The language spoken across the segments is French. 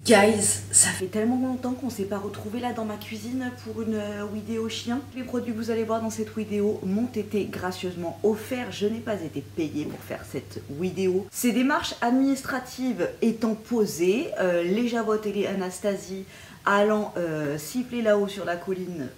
Guys, ça fait tellement longtemps qu'on s'est pas retrouvé là dans ma cuisine pour une vidéo chien. Les produits que vous allez voir dans cette vidéo m'ont été gracieusement offerts. Je n'ai pas été payée pour faire cette vidéo. Ces démarches administratives étant posées, les Javotte et les Anastasie allant siffler là-haut sur la colline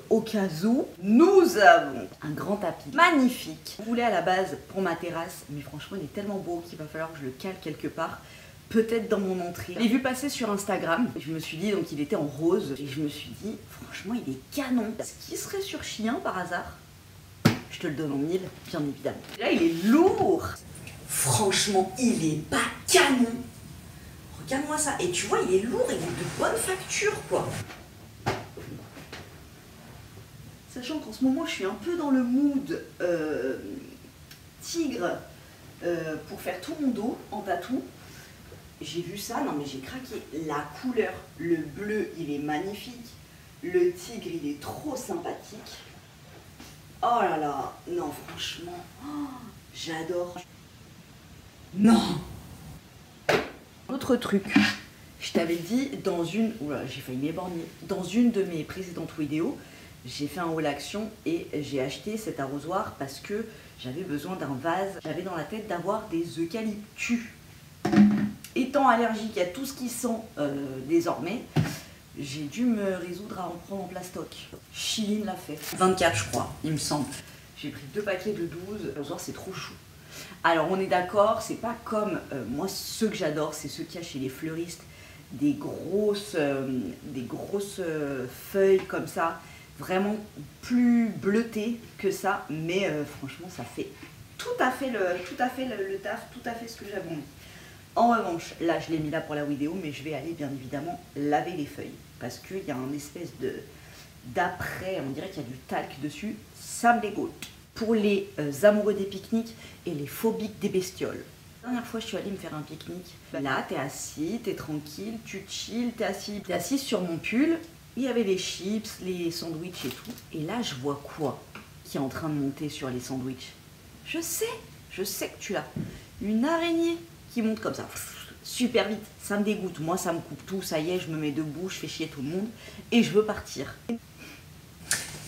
au cas où, nous avons un grand tapis magnifique. Je voulais à la base pour ma terrasse, mais franchement il est tellement beau qu'il va falloir que je le cale quelque part. Peut-être dans mon entrée. Je l'ai vu passer sur Instagram. Je me suis dit, donc il était en rose. Et je me suis dit, franchement, il est canon. Est-ce qu'il serait sur chien par hasard? Je te le donne en 1000, bien évidemment. Là, il est lourd. Franchement, il est pas canon. Regarde-moi ça. Et tu vois, il est lourd, il est de bonne facture, quoi. Sachant qu'en ce moment, je suis un peu dans le mood tigre pour faire tout mon dos en tatou. J'ai vu ça, non mais j'ai craqué. La couleur, le bleu, il est magnifique. Le tigre, il est trop sympathique. Oh là là, non franchement, oh, j'adore. Non. Autre truc, je t'avais dit dans une... Oula, j'ai failli m'éborgner. Dans une de mes précédentes vidéos, j'ai fait un haul action et j'ai acheté cet arrosoir parce que j'avais besoin d'un vase. J'avais dans la tête d'avoir des eucalyptus. Étant allergique à tout ce qui sent désormais, j'ai dû me résoudre à en prendre en plastoc. Chiline l'a fait. 24 je crois, il me semble. J'ai pris 2 paquets de 12. L'arrosoir c'est trop chou. Alors on est d'accord, c'est pas comme moi ceux que j'adore, c'est ceux qu'il y a chez les fleuristes. Des grosses feuilles comme ça, vraiment plus bleutées que ça. Mais franchement ça fait tout à fait le taf, tout à fait ce que j'avais envie. En revanche, là je l'ai mis là pour la vidéo, mais je vais aller bien évidemment laver les feuilles. Parce qu'il y a un espèce d'après, on dirait qu'il y a du talc dessus, ça me dégoûte. Pour les amoureux des pique-niques et les phobiques des bestioles. La dernière fois je suis allée me faire un pique-nique. Là t'es assis, t'es tranquille, tu chill, t'es assis sur mon pull. Il y avait les chips, les sandwichs et tout. Et là je vois quoi qui est en train de monter sur les sandwichs? Je sais que tu l'as. Une araignée qui monte comme ça, super vite, ça me dégoûte, moi ça me coupe tout, ça y est, je me mets debout, je fais chier tout le monde et je veux partir.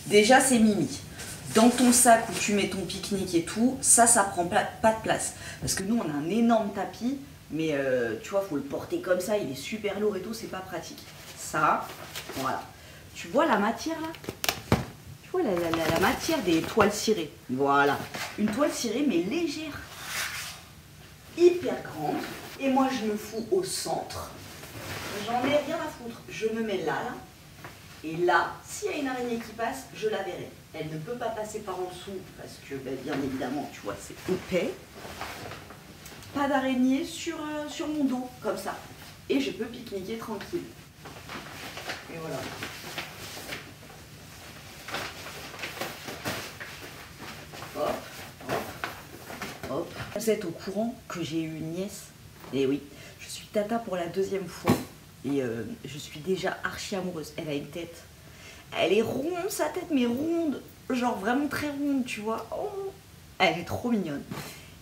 Déjà c'est Mimi, dans ton sac où tu mets ton pique-nique et tout, ça prend pas de place, parce que nous on a un énorme tapis, mais tu vois, faut le porter comme ça, il est super lourd et tout, c'est pas pratique. Ça, voilà, tu vois la matière là? Tu vois la matière des toiles cirées, voilà, une toile cirée mais légère. Hyper grande, et moi je me fous au centre, j'en ai rien à foutre, je me mets là, et là, s'il y a une araignée qui passe, je la verrai. Elle ne peut pas passer par en dessous, parce que bien évidemment, tu vois, c'est épais. Pas d'araignée sur mon dos, comme ça, et je peux pique-niquer tranquille. Et voilà. Hop. Vous êtes au courant que j'ai eu une nièce? Et oui, je suis tata pour la 2e fois. Et je suis déjà archi amoureuse. Elle a une tête. Elle est ronde, sa tête, mais ronde. Genre vraiment très ronde, tu vois. Oh, elle est trop mignonne.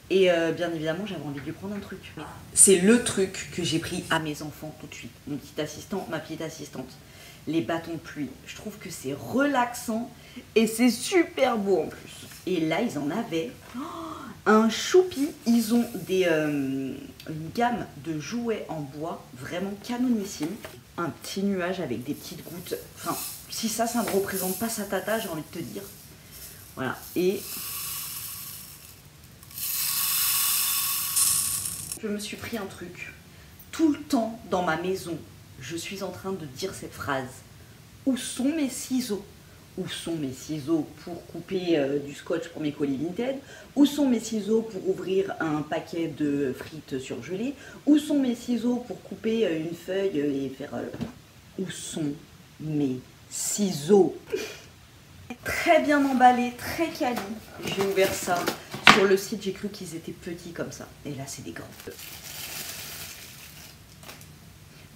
Et bien évidemment, j'avais envie de lui prendre un truc. C'est le truc que j'ai pris à mes enfants tout de suite. Mon petit assistant, ma petite assistante. Les bâtons de pluie. Je trouve que c'est relaxant et c'est super beau en plus. Et là, ils en avaient... Oh, un choupi, ils ont une gamme de jouets en bois vraiment canonissime. Un petit nuage avec des petites gouttes. Enfin, si ça ne représente pas sa tata, j'ai envie de te dire. Voilà. Et je me suis pris un truc. Tout le temps dans ma maison, je suis en train de dire cette phrase. Où sont mes ciseaux ? Où sont mes ciseaux pour couper du scotch pour mes colis Vinted? Où sont mes ciseaux pour ouvrir un paquet de frites surgelées? Où sont mes ciseaux pour couper une feuille et faire... Où sont mes ciseaux? Très bien emballé, très quali. J'ai ouvert ça sur le site, j'ai cru qu'ils étaient petits comme ça. Et là, c'est des grands.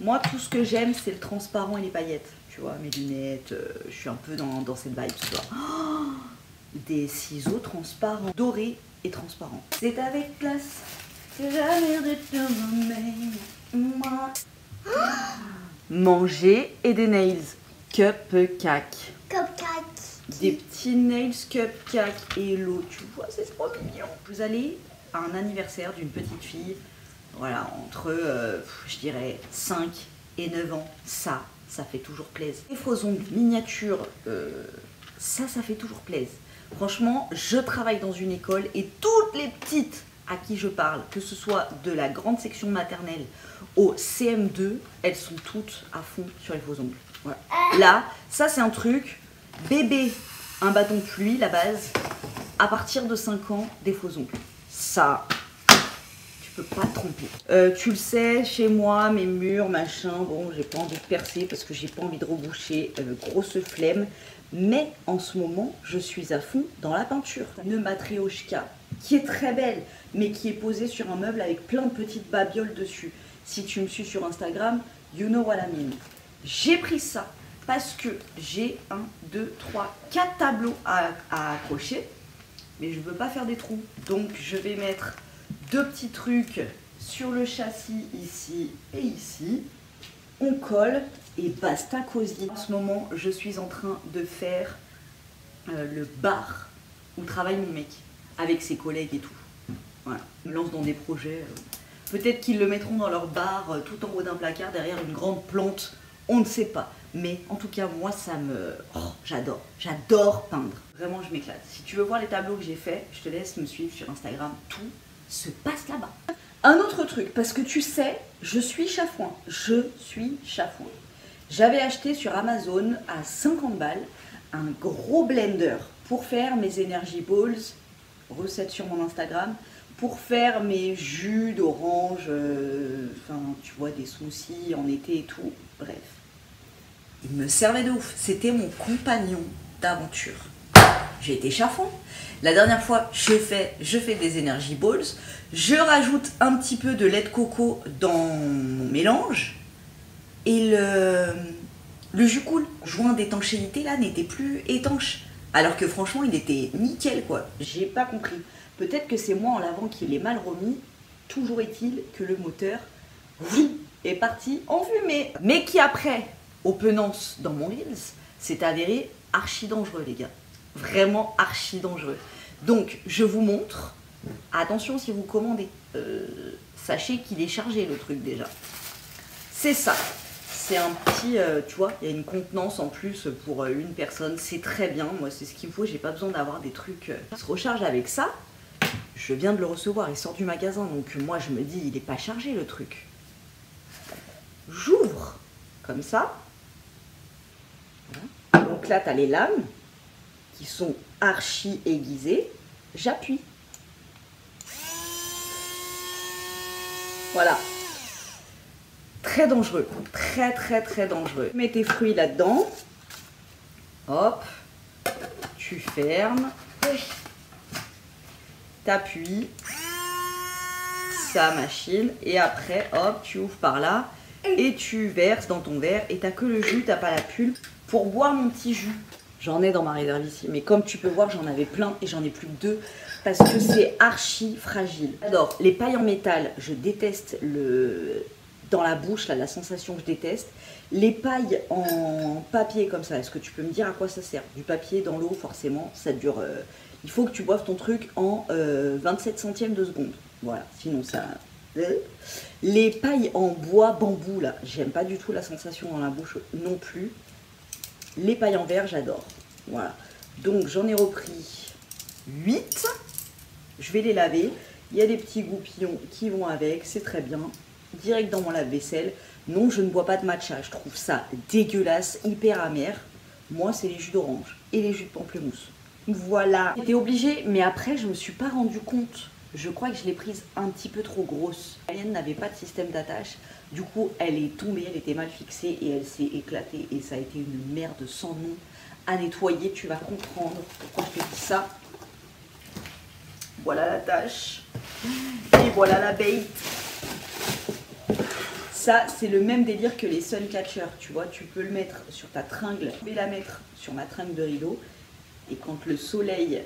Moi, tout ce que j'aime, c'est le transparent et les paillettes. Tu vois, mes lunettes, je suis un peu dans cette vibe, tu vois. Oh, des ciseaux transparents, dorés et transparents. C'est avec classe que jamais de te moi. manger et des nails cupcake. Cupcake. Des petits nails cupcake et l'eau, tu vois, c'est trop mignon. Vous allez à un anniversaire d'une petite fille, voilà, entre, je dirais, 5 et 9 ans, ça fait toujours plaisir. Les faux ongles miniatures, ça fait toujours plaisir. Franchement, je travaille dans une école et toutes les petites à qui je parle, que ce soit de la grande section maternelle au CM2, elles sont toutes à fond sur les faux ongles. Voilà. Là, ça c'est un truc, bébé, un bâton de pluie, la base, à partir de 5 ans, des faux ongles. Ça, tu peux pas te tromper. Tu le sais, chez moi, mes murs, machin, bon, j'ai pas envie de percer parce que j'ai pas envie de reboucher, grosse flemme. Mais en ce moment, je suis à fond dans la peinture. Une matrioshka qui est très belle, mais qui est posée sur un meuble avec plein de petites babioles dessus. Si tu me suis sur Instagram, you know what I mean. J'ai pris ça parce que j'ai 1, 2, 3, 4 tableaux à accrocher, mais je ne veux pas faire des trous. Donc je vais mettre 2 petits trucs sur le châssis ici et ici. On colle et basta cosy. En ce moment, je suis en train de faire le bar où travaille mon mec, avec ses collègues et tout. Voilà, ils me lancent dans des projets. Peut-être qu'ils le mettront dans leur bar tout en haut d'un placard derrière une grande plante. On ne sait pas. Mais en tout cas, moi, ça me... Oh, j'adore peindre. Vraiment, je m'éclate. Si tu veux voir les tableaux que j'ai faits, je te laisse me suivre sur Instagram. Tout se passe là-bas. Un autre truc, parce que tu sais, je suis chafouin. J'avais acheté sur Amazon à 50 balles un gros blender pour faire mes energy balls, recette sur mon Instagram, pour faire mes jus d'orange, enfin tu vois, des smoothies en été et tout, bref. Il me servait de ouf, c'était mon compagnon d'aventure. J'ai été chafouin. La dernière fois, je fais des energy balls, je rajoute un petit peu de lait de coco dans mon mélange et le jus coule. Joint d'étanchéité là n'était plus étanche, alors que franchement il était nickel quoi. J'ai pas compris. Peut-être que c'est moi en lavant qui l'ai mal remis. Toujours est-il que le moteur est parti en fumée. Mais qui après, opponence dans mon Reels, s'est avéré archi dangereux les gars. Vraiment archi dangereux. Donc je vous montre. Attention si vous commandez. Sachez qu'il est chargé le truc déjà. C'est ça. C'est un petit, tu vois, il y a une contenance en plus pour une personne. C'est très bien. Moi c'est ce qu'il me faut. J'ai pas besoin d'avoir des trucs qui se rechargent avec ça. Je viens de le recevoir, il sort du magasin, donc moi je me dis, il n'est pas chargé le truc. J'ouvre, comme ça. Voilà. Donc là, tu as les lames, qui sont archi aiguisées. J'appuie. Voilà. Très dangereux, très dangereux. Mets tes fruits là-dedans. Hop. Tu fermes. T'appuies, ça machine, et après, hop, tu ouvres par là, et tu verses dans ton verre, et t'as que le jus, t'as pas la pulpe. Pour boire mon petit jus, j'en ai dans ma réserve ici, mais comme tu peux voir, j'en avais plein, et j'en ai plus que 2, parce que c'est archi fragile. J'adore les pailles en métal, je déteste dans la bouche, là, la sensation que je déteste. Les pailles en papier comme ça, est-ce que tu peux me dire à quoi ça sert? Du papier dans l'eau, forcément, ça dure... il faut que tu boives ton truc en 27 centièmes de seconde. Voilà, sinon ça... Les pailles en bois bambou, là, j'aime pas du tout la sensation dans la bouche non plus. Les pailles en verre, j'adore. Voilà. Donc j'en ai repris 8. Je vais les laver. Il y a des petits goupillons qui vont avec, c'est très bien. Direct dans mon lave-vaisselle. Non, je ne bois pas de matcha, je trouve ça dégueulasse, hyper amer. Moi, c'est les jus d'orange et les jus de pamplemousse. Voilà. J'étais obligée, mais après, je me suis pas rendu compte. Je crois que je l'ai prise un petit peu trop grosse. La mienne n'avait pas de système d'attache. Du coup, elle est tombée, elle était mal fixée et elle s'est éclatée. Et ça a été une merde sans nom à nettoyer. Tu vas comprendre pourquoi je te dis ça. Voilà la tâche. Et voilà la bait. Ça, c'est le même délire que les Suncatchers, tu vois. Tu peux le mettre sur ta tringle. Je vais la mettre sur ma tringle de rideau. Et quand le soleil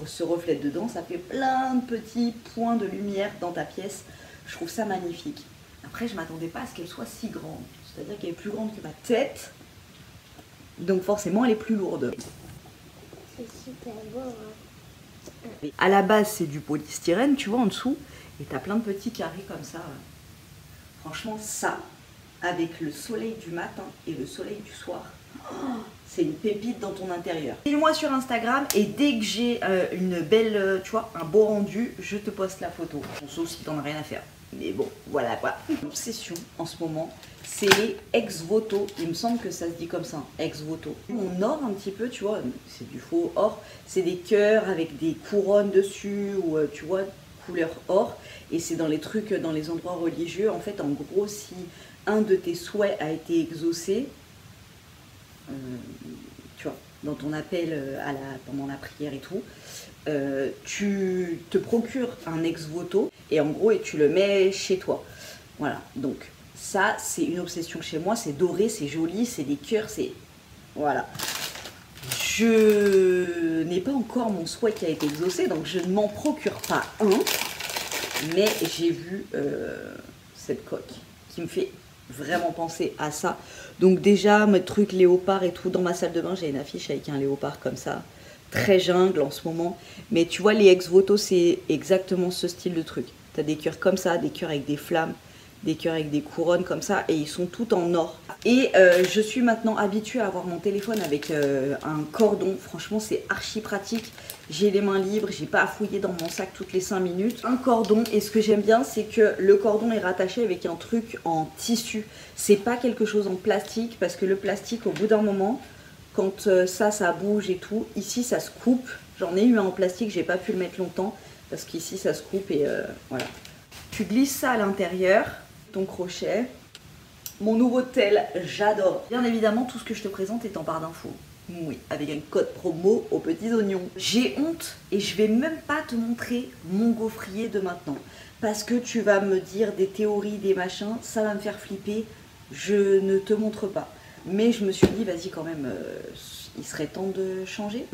se reflète dedans, ça fait plein de petits points de lumière dans ta pièce. Je trouve ça magnifique. Après, je ne m'attendais pas à ce qu'elle soit si grande. C'est-à-dire qu'elle est plus grande que ma tête. Donc forcément, elle est plus lourde. C'est super beau. Hein. À la base, c'est du polystyrène, tu vois, en dessous. Et t'as plein de petits carrés comme ça. Franchement, ça, avec le soleil du matin et le soleil du soir, c'est une pépite dans ton intérieur. Suis-moi sur Instagram et dès que j'ai une belle, tu vois, un beau rendu, je te poste la photo. Sauf si t'en as rien à faire. Mais bon, voilà quoi. L'obsession en ce moment, c'est les ex-voto. Il me semble que ça se dit comme ça, ex-voto. On or un petit peu, tu vois, c'est du faux or. C'est des cœurs avec des couronnes dessus ou tu vois, couleur or. Et c'est dans les trucs, dans les endroits religieux. En fait, en gros, si un de tes souhaits a été exaucé, tu vois, dans ton appel pendant la prière et tout, tu te procures un ex-voto et en gros et tu le mets chez toi. Voilà, donc ça c'est une obsession chez moi, c'est doré, c'est joli, c'est des cœurs, c'est... Voilà. Je n'ai pas encore mon souhait qui a été exaucé, donc je ne m'en procure pas un, mais j'ai vu cette coque qui me fait vraiment penser à ça. Donc déjà, mes trucs léopard et tout, dans ma salle de bain, j'ai une affiche avec un léopard comme ça, très jungle en ce moment. Mais tu vois, les ex-voto, c'est exactement ce style de truc. Tu as des cœurs comme ça, des cœurs avec des flammes, des cœurs avec des couronnes comme ça, et ils sont tout en or. Et je suis maintenant habituée à avoir mon téléphone avec un cordon. Franchement, c'est archi pratique. J'ai les mains libres, j'ai pas à fouiller dans mon sac toutes les 5 minutes. Un cordon, et ce que j'aime bien, c'est que le cordon est rattaché avec un truc en tissu. C'est pas quelque chose en plastique, parce que le plastique, au bout d'un moment, quand ça bouge et tout, ici ça se coupe. J'en ai eu un en plastique, j'ai pas pu le mettre longtemps, parce qu'ici ça se coupe et voilà. Tu glisses ça à l'intérieur, ton crochet. Mon nouveau tel, j'adore. Bien évidemment, tout ce que je te présente est en barre d'infos. Oui, avec un code promo aux petits oignons. J'ai honte et je vais même pas te montrer mon gaufrier de maintenant. Parce que tu vas me dire des théories, des machins, ça va me faire flipper. Je ne te montre pas. Mais je me suis dit, vas-y quand même, il serait temps de changer.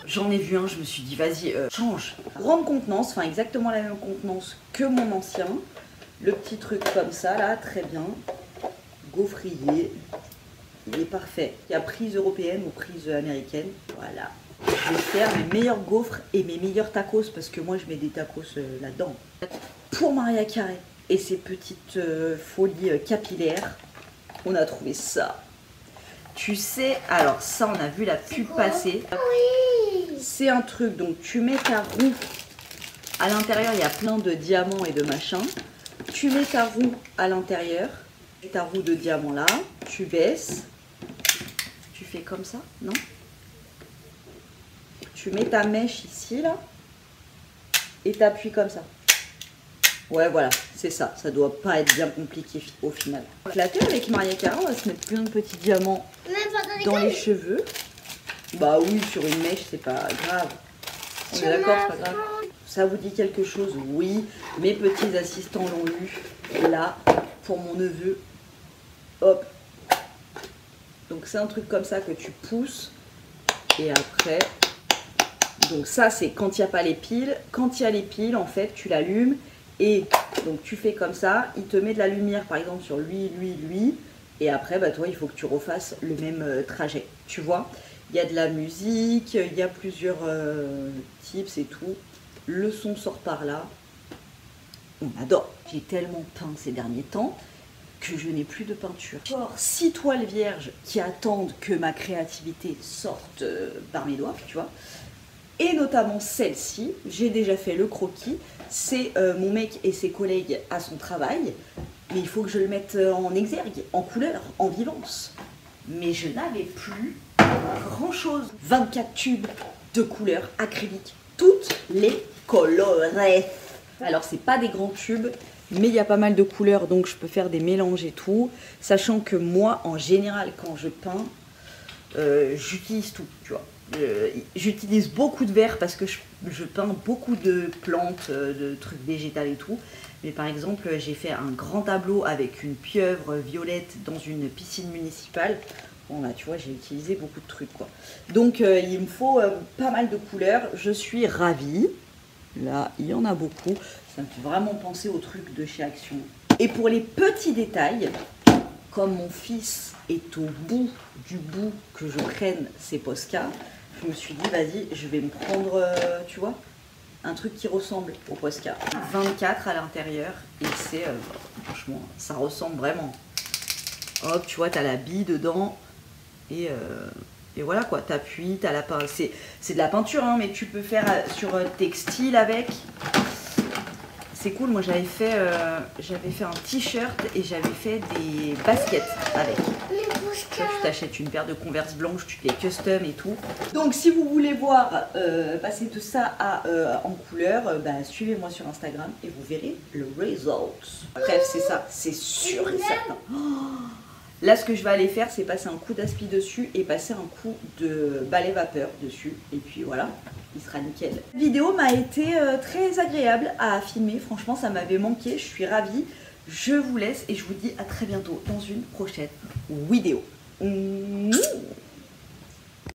J'en ai vu un, je me suis dit, vas-y, change. Grande contenance, enfin exactement la même contenance que mon ancien. Le petit truc comme ça, là, très bien. Gaufrier, il est parfait. Il y a prise européenne ou prise américaine. Voilà. Je vais faire mes meilleurs gaufres et mes meilleurs tacos parce que moi je mets des tacos là-dedans. Pour Maria Carré et ses petites folies capillaires, on a trouvé ça. Tu sais, alors ça on a vu la pub passer. Oui. C'est un truc, donc tu mets ta roue. À l'intérieur il y a plein de diamants et de machins. Tu mets ta roue à l'intérieur. Ta roue de diamant là, tu baisses, tu fais comme ça, non? Tu mets ta mèche ici là et t'appuies comme ça. Ouais voilà, c'est ça, ça doit pas être bien compliqué au final. La tête avec Maria Carré, on va se mettre plein de petits diamants dans les cheveux. Bah oui, sur une mèche c'est pas grave. On est d'accord, c'est pas grave. Ça vous dit quelque chose? Oui, mes petits assistants l'ont lu. Là, pour mon neveu. Hop. Donc c'est un truc comme ça que tu pousses. Et après, donc ça c'est quand il n'y a pas les piles. Quand il y a les piles, en fait, tu l'allumes. Et donc tu fais comme ça. Il te met de la lumière, par exemple, sur lui. Et après, bah, toi, il faut que tu refasses le même trajet. Tu vois, il y a de la musique, il y a plusieurs tips et tout. Le son sort par là. On adore. J'ai tellement peint ces derniers temps que je n'ai plus de peinture. Genre 6 toiles vierges qui attendent que ma créativité sorte par mes doigts, tu vois. Et notamment celle-ci, j'ai déjà fait le croquis. C'est mon mec et ses collègues à son travail. Mais il faut que je le mette en exergue, en couleur, en vivance. Mais je n'avais plus grand-chose. 24 tubes de couleurs acryliques, toutes les colorées. Alors c'est pas des grands tubes, mais il y a pas mal de couleurs, donc je peux faire des mélanges et tout. Sachant que moi, en général, quand je peins, j'utilise tout, tu vois. J'utilise beaucoup de verre parce que je peins beaucoup de plantes, de trucs végétales et tout. Mais par exemple, j'ai fait un grand tableau avec une pieuvre violette dans une piscine municipale. Bon là, tu vois, j'ai utilisé beaucoup de trucs, quoi. Donc, il me faut pas mal de couleurs. Je suis ravie. Là, il y en a beaucoup. Ça me fait vraiment penser aux trucs de chez Action. Et pour les petits détails, comme mon fils est au bout du bout que je prenne ses Posca, je me suis dit, vas-y, je vais me prendre, tu vois, un truc qui ressemble au Posca. 24 à l'intérieur, et c'est, franchement, ça ressemble vraiment. Hop, tu vois, t'as la bille dedans, et voilà quoi, t'appuies, t'as la peinture, c'est de la peinture, hein, mais tu peux faire sur textile avec. C'est cool, moi j'avais fait un t-shirt et j'avais fait des baskets avec. Tu t'achètes une paire de Converse blanches, tu te les custom et tout. Donc si vous voulez voir passer de ça en couleur, bah, suivez-moi sur Instagram et vous verrez le result. Bref, c'est ça, c'est sûr et certain. Oh, là, ce que je vais aller faire, c'est passer un coup d'aspi dessus et passer un coup de balai vapeur dessus. Et puis voilà, il sera nickel. Cette vidéo m'a été très agréable à filmer. Franchement, ça m'avait manqué. Je suis ravie. Je vous laisse et je vous dis à très bientôt dans une prochaine vidéo.